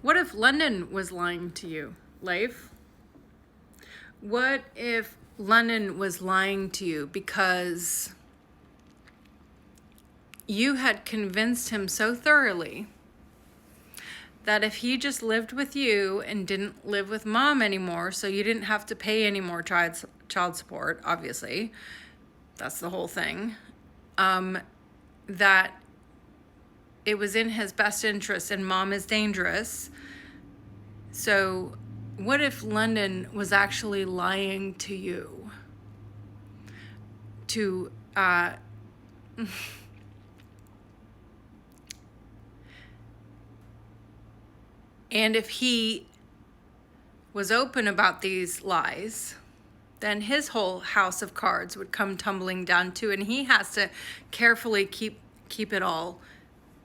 What if London was lying to you, Leif? What if London was lying to you because you had convinced him so thoroughly that if he just lived with you and didn't live with mom anymore, so you didn't have to pay any more child support, obviously, that's the whole thing, that it was in his best interest and mom is dangerous. So what if London was actually lying to you to and if he was open about these lies, then his whole house of cards would come tumbling down too, and he has to carefully keep it all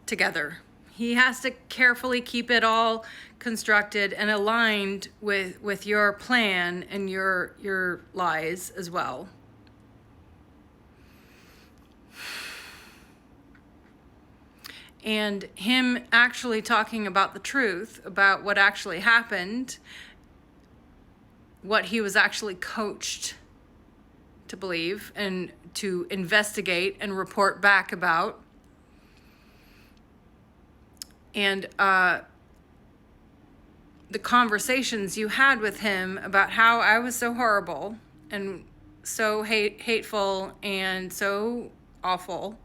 together. He has to carefully keep it all constructed and aligned with your plan and your lies as well. And him actually talking about the truth, about what actually happened, what he was actually coached to believe and to investigate and report back about. And the conversations you had with him about how I was so horrible and so hateful and so awful.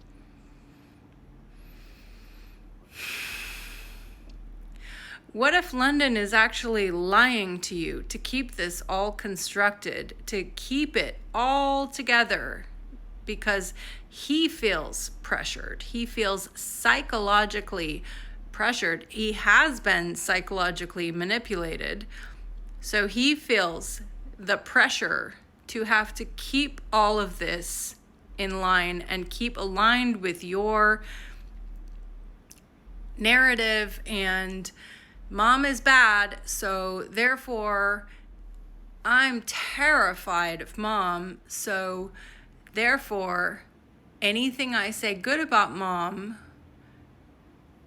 What if London is actually lying to you to keep this all constructed, to keep it all together, because he feels pressured. He feels psychologically pressured. He has been psychologically manipulated. So he feels the pressure to have to keep all of this in line and keep aligned with your narrative, and mom is bad, so therefore I'm terrified of mom, so therefore anything I say good about mom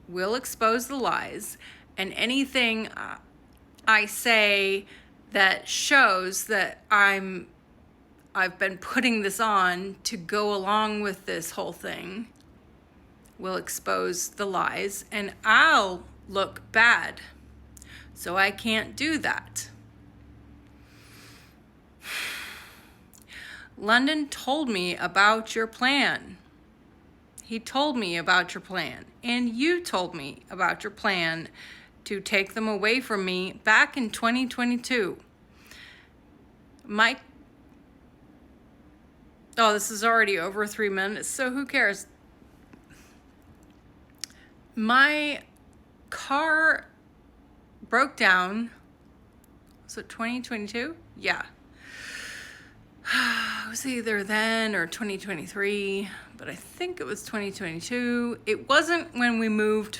will expose the lies, and anything I say that shows that I've been putting this on to go along with this whole thing will expose the lies, and I'll look bad. So I can't do that. London told me about your plan. He told me about your plan, and you told me about your plan to take them away from me back in 2022. This is already over 3 minutes, so who cares? My car broke down. Was it 2022? Yeah. It was either then or 2023, but I think it was 2022. It wasn't when we moved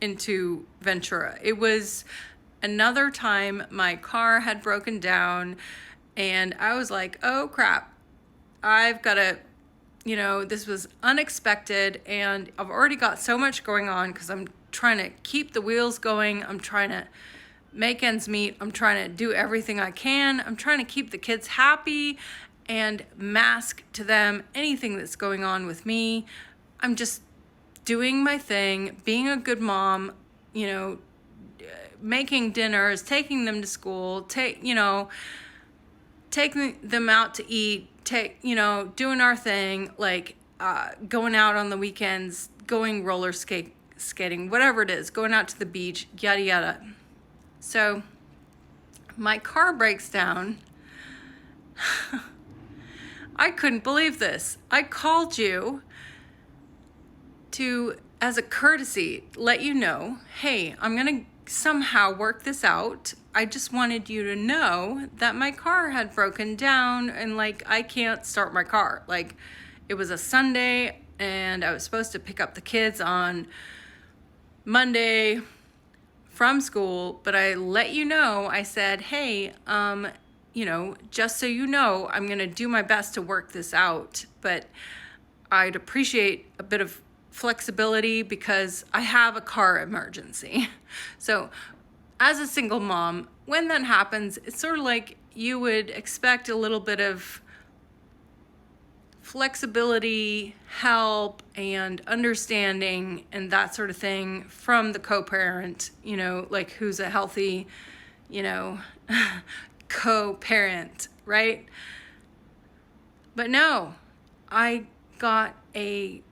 into Ventura. It was another time my car had broken down, and I was like, oh crap, I've got to, this was unexpected, and I've already got so much going on because I'm trying to keep the wheels going. I'm trying to make ends meet. I'm trying to do everything I can. I'm trying to keep the kids happy and mask to them anything that's going on with me. I'm just doing my thing, being a good mom, making dinners, taking them to school, taking them out to eat, doing our thing, like going out on the weekends, going roller skating, whatever it is, going out to the beach, yada yada. So my car breaks down. I couldn't believe this. I called you to, as a courtesy, let you know, hey, I'm gonna somehow work this out. I just wanted you to know that my car had broken down and I can't start my car. It was a Sunday and I was supposed to pick up the kids on Monday from school, but I let you know, I said, hey, just so you know, I'm going to do my best to work this out, but I'd appreciate a bit of flexibility because I have a car emergency. So as a single mom, when that happens, it's sort of like you would expect a little bit of flexibility, help, and understanding and that sort of thing from the co-parent, like who's a healthy, you know, co-parent, right? But no, I got a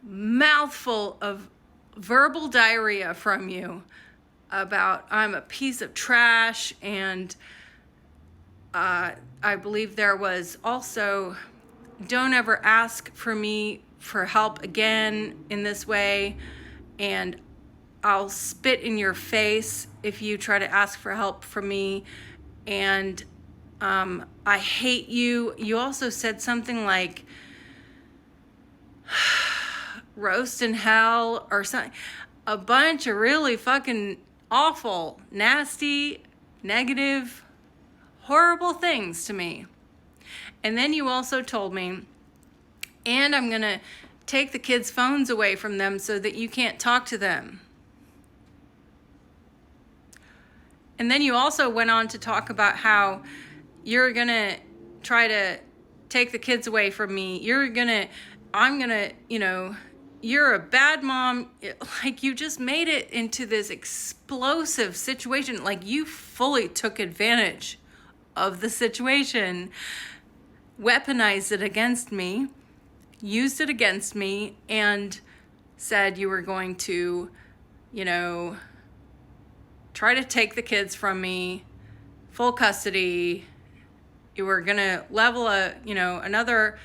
mouthful of verbal diarrhea from you about I'm a piece of trash, and I believe there was also, don't ever ask for me for help again in this way, and I'll spit in your face if you try to ask for help from me, and I hate you. You also said something like roast in hell or something, a bunch of really fucking awful, nasty, negative, horrible things to me. And then you also told me, and I'm gonna take the kids' phones away from them so that you can't talk to them. And then you also went on to talk about how you're gonna try to take the kids away from me. You're a bad mom. Like, you just made it into this explosive situation. Like, you fully took advantage of the situation, weaponized it against me, used it against me, and said you were going to, try to take the kids from me, full custody. You were going to level another,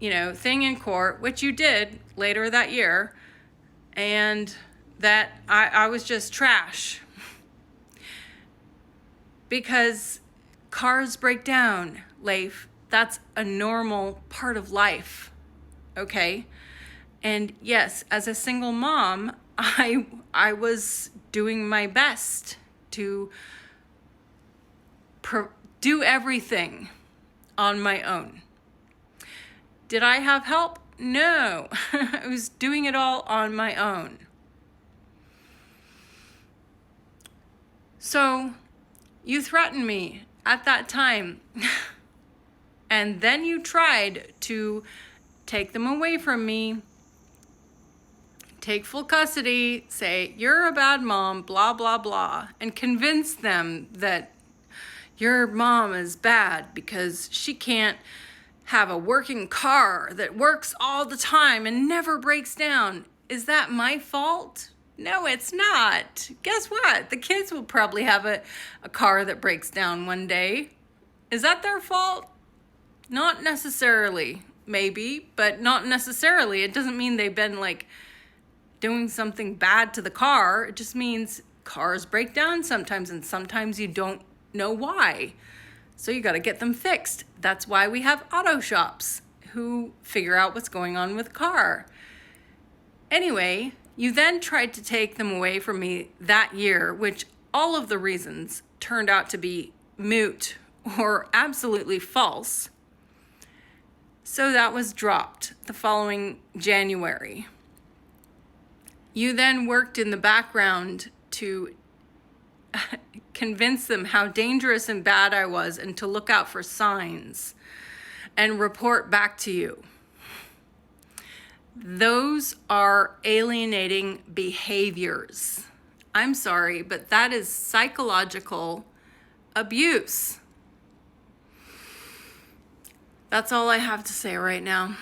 thing in court, which you did later that year, and that I was just trash. Because cars break down, Leif. That's a normal part of life, okay? And yes, as a single mom, I was doing my best to do everything on my own. Did I have help? No. I was doing it all on my own. So you threatened me at that time. And then you tried to take them away from me, take full custody, say, you're a bad mom, blah, blah, blah, and convince them that your mom is bad because she can't have a working car that works all the time and never breaks down. Is that my fault? No, it's not. Guess what? The kids will probably have a car that breaks down one day. Is that their fault? Not necessarily, maybe, but not necessarily. It doesn't mean they've been doing something bad to the car. It just means cars break down sometimes, and sometimes you don't know why. So you got to get them fixed. That's why we have auto shops who figure out what's going on with the car. Anyway, you then tried to take them away from me that year, which all of the reasons turned out to be moot or absolutely false. So that was dropped the following January. You then worked in the background to convince them how dangerous and bad I was and to look out for signs and report back to you. Those are alienating behaviors. I'm sorry, but that is psychological abuse. That's all I have to say right now.